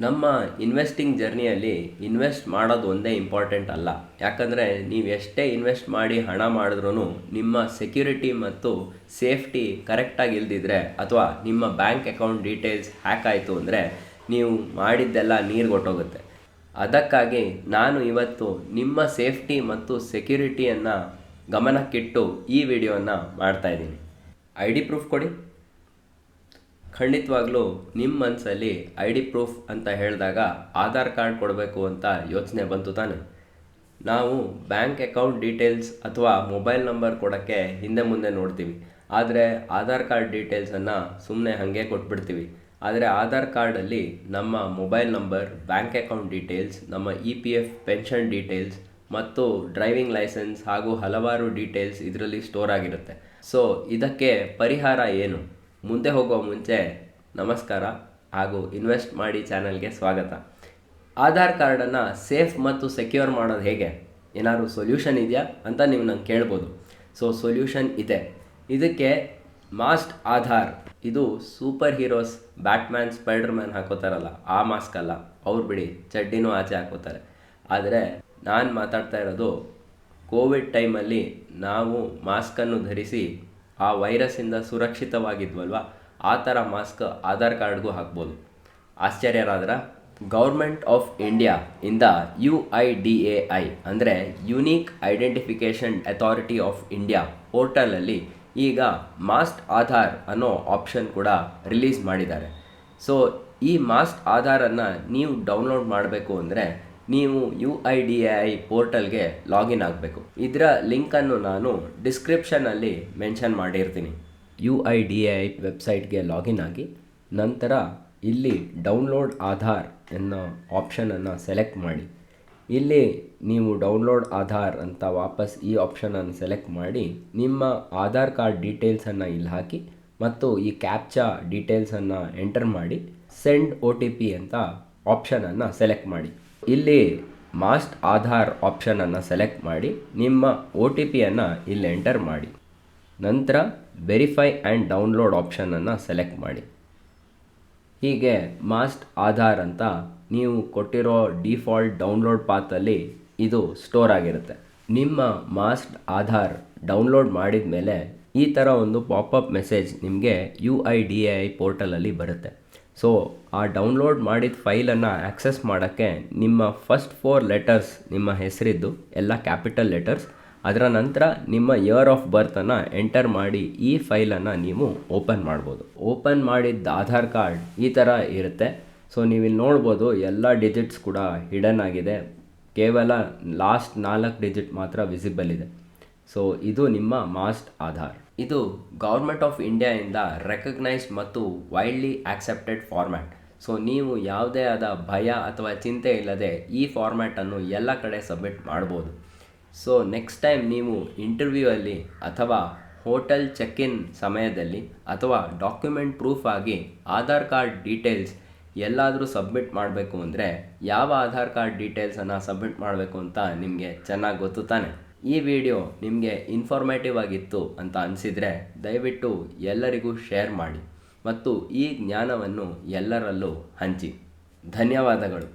ನಮ್ಮ investing ಜರ್ನಿಯಲ್ಲಿ invest ಮಾಡೋದು ಒಂದೇ ಇಂಪಾರ್ಟೆಂಟ್ ಅಲ್ಲ. ಯಾಕಂದರೆ ನೀವು ಎಷ್ಟೇ ಇನ್ವೆಸ್ಟ್ ಮಾಡಿ ಹಣ ಮಾಡಿದ್ರೂ ನಿಮ್ಮ ಸೆಕ್ಯೂರಿಟಿ ಮತ್ತು ಸೇಫ್ಟಿ ಕರೆಕ್ಟಾಗಿ ಇಲ್ದಿದ್ರೆ ಅಥವಾ ನಿಮ್ಮ ಬ್ಯಾಂಕ್ ಅಕೌಂಟ್ ಡೀಟೇಲ್ಸ್ ಹ್ಯಾಕ್ ಆಯಿತು ಅಂದರೆ ನೀವು ಮಾಡಿದ್ದೆಲ್ಲ ನೀರುಗೊಟ್ಟೋಗುತ್ತೆ. ಅದಕ್ಕಾಗಿ ನಾನು ಇವತ್ತು ನಿಮ್ಮ ಸೇಫ್ಟಿ ಮತ್ತು ಸೆಕ್ಯೂರಿಟಿಯನ್ನು ಗಮನಕ್ಕಿಟ್ಟು ಈ ವಿಡಿಯೋನ ಮಾಡ್ತಾಯಿದ್ದೀನಿ. ಐ ಡಿ ಪ್ರೂಫ್ ಕೊಡಿ. ಖಂಡಿತವಾಗ್ಲೂ ನಿಮ್ಮ ಮನಸ್ಸಲ್ಲಿ ಐ ಡಿ ಪ್ರೂಫ್ ಅಂತ ಹೇಳಿದಾಗ ಆಧಾರ್ ಕಾರ್ಡ್ ಕೊಡಬೇಕು ಅಂತ ಯೋಚನೆ ಬಂತು ತಾನೆ. ನಾವು ಬ್ಯಾಂಕ್ ಅಕೌಂಟ್ ಡೀಟೇಲ್ಸ್ ಅಥವಾ ಮೊಬೈಲ್ ನಂಬರ್ ಕೊಡೋಕ್ಕೆ ಹಿಂದೆ ಮುಂದೆ ನೋಡ್ತೀವಿ, ಆದರೆ ಆಧಾರ್ ಕಾರ್ಡ್ ಡೀಟೇಲ್ಸನ್ನು ಸುಮ್ಮನೆ ಹಾಗೆ ಕೊಟ್ಬಿಡ್ತೀವಿ. ಆದರೆ ಆಧಾರ್ ಕಾರ್ಡಲ್ಲಿ ನಮ್ಮ mobile number, bank account details, ನಮ್ಮ EPF ಪೆನ್ಷನ್ ಡೀಟೇಲ್ಸ್ ಮತ್ತು ಡ್ರೈವಿಂಗ್ ಲೈಸೆನ್ಸ್ ಹಾಗೂ ಹಲವಾರು ಡೀಟೇಲ್ಸ್ ಇದರಲ್ಲಿ ಸ್ಟೋರ್ ಆಗಿರುತ್ತೆ. ಸೊ ಇದಕ್ಕೆ ಪರಿಹಾರ ಏನು? ಮುಂದೆ ಹೋಗೋ ಮುಂಚೆ ನಮಸ್ಕಾರ ಹಾಗೂ ಇನ್ವೆಸ್ಟ್ ಮಾಡಿ ಚಾನಲ್ಗೆ ಸ್ವಾಗತ. ಆಧಾರ್ ಕಾರ್ಡನ್ನು ಸೇಫ್ ಮತ್ತು ಸೆಕ್ಯೂರ್ ಮಾಡೋದು ಹೇಗೆ? ಏನಾದರೂ ಸೊಲ್ಯೂಷನ್ ಇದೆಯಾ ಅಂತ ನೀವು ನಂಗೆ ಕೇಳ್ಬೋದು. ಸೊ ಸೊಲ್ಯೂಷನ್ ಇದೆ. ಇದಕ್ಕೆ ಮಾಸ್ಕ್ ಆಧಾರ್, ಇದು ಸೂಪರ್ ಹೀರೋಸ್ ಬ್ಯಾಟ್ಮ್ಯಾನ್, ಸ್ಪೈಡರ್ಮ್ಯಾನ್ ಹಾಕೋತಾರಲ್ಲ ಆ ಮಾಸ್ಕ್ ಅಲ್ಲ, ಅವ್ರು ಬಿಡಿ ಚಡ್ಡಿನೂ ಆಚೆ ಹಾಕೋತಾರೆ. ಆದರೆ ನಾನು ಮಾತಾಡ್ತಾ ಇರೋದು ಕೋವಿಡ್ ಟೈಮಲ್ಲಿ ನಾವು ಮಾಸ್ಕನ್ನು ಧರಿಸಿ ಆ ವೈರಸ್ಸಿಂದ ಸುರಕ್ಷಿತವಾಗಿದ್ವಲ್ವ, ಆ ಥರ ಮಾಸ್ಕ್ ಆಧಾರ್ ಕಾರ್ಡ್ಗೂ ಹಾಕ್ಬೋದು. ಆಶ್ಚರ್ಯರಾದ್ರೆ ಗೌರ್ಮೆಂಟ್ ಆಫ್ ಇಂಡಿಯಾ ಇಂದ UIDAI ಅಂದರೆ unique identification authority of India ಪೋರ್ಟಲಲ್ಲಿ ಈಗ ಮಾಸ್ಕ್ ಆಧಾರ್ ಅನ್ನೋ ಆಪ್ಷನ್ ಕೂಡ ರಿಲೀಸ್ ಮಾಡಿದ್ದಾರೆ. ಸೊ ಈ ಮಾಸ್ಕ್ ಆಧಾರನ್ನು ನೀವು ಡೌನ್ಲೋಡ್ ಮಾಡಬೇಕು ಅಂದರೆ ನೀವು UIDAI ಪೋರ್ಟಲ್ಗೆ ಲಾಗಿನ್ ಆಗಬೇಕು. ಇದರ ಲಿಂಕನ್ನು ನಾನು ಡಿಸ್ಕ್ರಿಪ್ಷನಲ್ಲಿ ಮೆನ್ಷನ್ ಮಾಡಿರ್ತೀನಿ. UIDAI ವೆಬ್ಸೈಟ್ಗೆ ಲಾಗಿನ್ ಆಗಿ ನಂತರ ಇಲ್ಲಿ ಡೌನ್ಲೋಡ್ ಆಧಾರ್ ಅನ್ನೋ ಆಪ್ಷನನ್ನು ಸೆಲೆಕ್ಟ್ ಮಾಡಿ. ಇಲ್ಲಿ ನೀವು ಡೌನ್ಲೋಡ್ ಆಧಾರ್ ಅಂತ ವಾಪಸ್ ಈ ಆಪ್ಷನನ್ನು ಸೆಲೆಕ್ಟ್ ಮಾಡಿ ನಿಮ್ಮ ಆಧಾರ್ ಕಾರ್ಡ್ ಡೀಟೇಲ್ಸನ್ನು ಇಲ್ಲಿ ಹಾಕಿ ಮತ್ತು ಈ ಕ್ಯಾಪ್ಚಾ ಡೀಟೇಲ್ಸನ್ನು ಎಂಟರ್ ಮಾಡಿ ಸೆಂಡ್ OTP ಅಂತ ಆಪ್ಷನನ್ನು ಸೆಲೆಕ್ಟ್ ಮಾಡಿ. ಇಲ್ಲಿ ಮಾಸ್ಕ್ ಆಧಾರ್ ಆಪ್ಷನನ್ನು ಸೆಲೆಕ್ಟ್ ಮಾಡಿ ನಿಮ್ಮ OTPಯನ್ನು ಇಲ್ಲಿ ಎಂಟರ್ ಮಾಡಿ. ನಂತರ ವೆರಿಫೈ ಆ್ಯಂಡ್ ಡೌನ್ಲೋಡ್ ಆಪ್ಷನನ್ನು ಸೆಲೆಕ್ಟ್ ಮಾಡಿ. ಹೀಗೆ ಮಾಸ್ಕ್ ಆಧಾರ್ ಅಂತ ನೀವು ಕೊಟ್ಟಿರೋ ಡಿಫಾಲ್ಟ್ ಡೌನ್ಲೋಡ್ ಪಾತಲ್ಲಿ ಇದು ಸ್ಟೋರ್ ಆಗಿರುತ್ತೆ. ನಿಮ್ಮ ಮಾಸ್ಕ್ ಆಧಾರ್ ಡೌನ್ಲೋಡ್ ಮಾಡಿದ ಮೇಲೆ ಈ ಥರ ಒಂದು ಪಾಪಪ್ ಮೆಸೇಜ್ ನಿಮಗೆ UIDAI ಪೋರ್ಟಲಲ್ಲಿ ಬರುತ್ತೆ. ಸೊ ಆ ಡೌನ್ಲೋಡ್ ಮಾಡಿದ ಫೈಲನ್ನು ಆ್ಯಕ್ಸೆಸ್ ಮಾಡೋಕ್ಕೆ ನಿಮ್ಮ ಫಸ್ಟ್ 4 ಲೆಟರ್ಸ್ ನಿಮ್ಮ ಹೆಸರಿದ್ದು ಎಲ್ಲ ಕ್ಯಾಪಿಟಲ್ ಲೆಟರ್ಸ್, ಅದರ ನಂತರ ನಿಮ್ಮ ಇಯರ್ ಆಫ್ ಬರ್ತನ್ನು ಎಂಟರ್ ಮಾಡಿ ಈ ಫೈಲನ್ನು ನೀವು ಓಪನ್ ಮಾಡ್ಬೋದು. ಓಪನ್ ಮಾಡಿದ್ದ ಆಧಾರ್ ಕಾರ್ಡ್ ಈ ಥರ ಇರುತ್ತೆ. ಸೊ ನೀವಿಲ್ಲಿ ನೋಡ್ಬೋದು ಎಲ್ಲ ಡಿಜಿಟ್ಸ್ ಕೂಡ ಹಿಡನ್ ಆಗಿದೆ, ಕೇವಲ ಲಾಸ್ಟ್ 4 ಡಿಜಿಟ್ ಮಾತ್ರ ವಿಸಿಬಲ್ ಇದೆ. ಸೊ ಇದು ನಿಮ್ಮ ಮಾಸ್ಕ್ ಆಧಾರ್. ಇದು ಗೌರ್ಮೆಂಟ್ ಆಫ್ ಇಂಡಿಯಾಯಿಂದ ರೆಕಗ್ನೈಸ್ಡ್ ಮತ್ತು ವೈಡ್ಲಿ ಆಕ್ಸೆಪ್ಟೆಡ್ ಫಾರ್ಮ್ಯಾಟ್. ಸೊ ನೀವು ಯಾವುದೇ ಆದ ಭಯ ಅಥವಾ ಚಿಂತೆ ಇಲ್ಲದೆ ಈ ಫಾರ್ಮ್ಯಾಟನ್ನು ಎಲ್ಲ ಕಡೆ ಸಬ್ಮಿಟ್ ಮಾಡ್ಬೋದು. ಸೊ ನೆಕ್ಸ್ಟ್ ಟೈಮ್ ನೀವು ಇಂಟರ್ವ್ಯೂ ಅಲ್ಲಿ ಅಥವಾ ಹೋಟೆಲ್ ಚೆಕ್ ಇನ್ ಸಮಯದಲ್ಲಿ ಅಥವಾ ಡಾಕ್ಯುಮೆಂಟ್ ಪ್ರೂಫ್ ಆಗಿ ಆಧಾರ್ ಕಾರ್ಡ್ ಡೀಟೇಲ್ಸ್ ಎಲ್ಲಾದರೂ ಸಬ್ಮಿಟ್ ಮಾಡಬೇಕು ಅಂದರೆ ಯಾವ ಆಧಾರ್ ಕಾರ್ಡ್ ಡೀಟೇಲ್ಸನ್ನು ಸಬ್ಮಿಟ್ ಮಾಡಬೇಕು ಅಂತ ನಿಮಗೆ ಚೆನ್ನಾಗಿ ಗೊತ್ತು ತಾನೆ. ಈ ವಿಡಿಯೋ ನಿಮಗೆ ಇನ್ಫಾರ್ಮೇಟಿವ್ ಆಗಿತ್ತು ಅಂತ ಅನಿಸಿದರೆ ದಯವಿಟ್ಟು ಎಲ್ಲರಿಗೂ ಶೇರ್ ಮಾಡಿ ಮತ್ತು ಈ ಜ್ಞಾನವನ್ನು ಎಲ್ಲರಲ್ಲೂ ಹಂಚಿ. ಧನ್ಯವಾದಗಳು.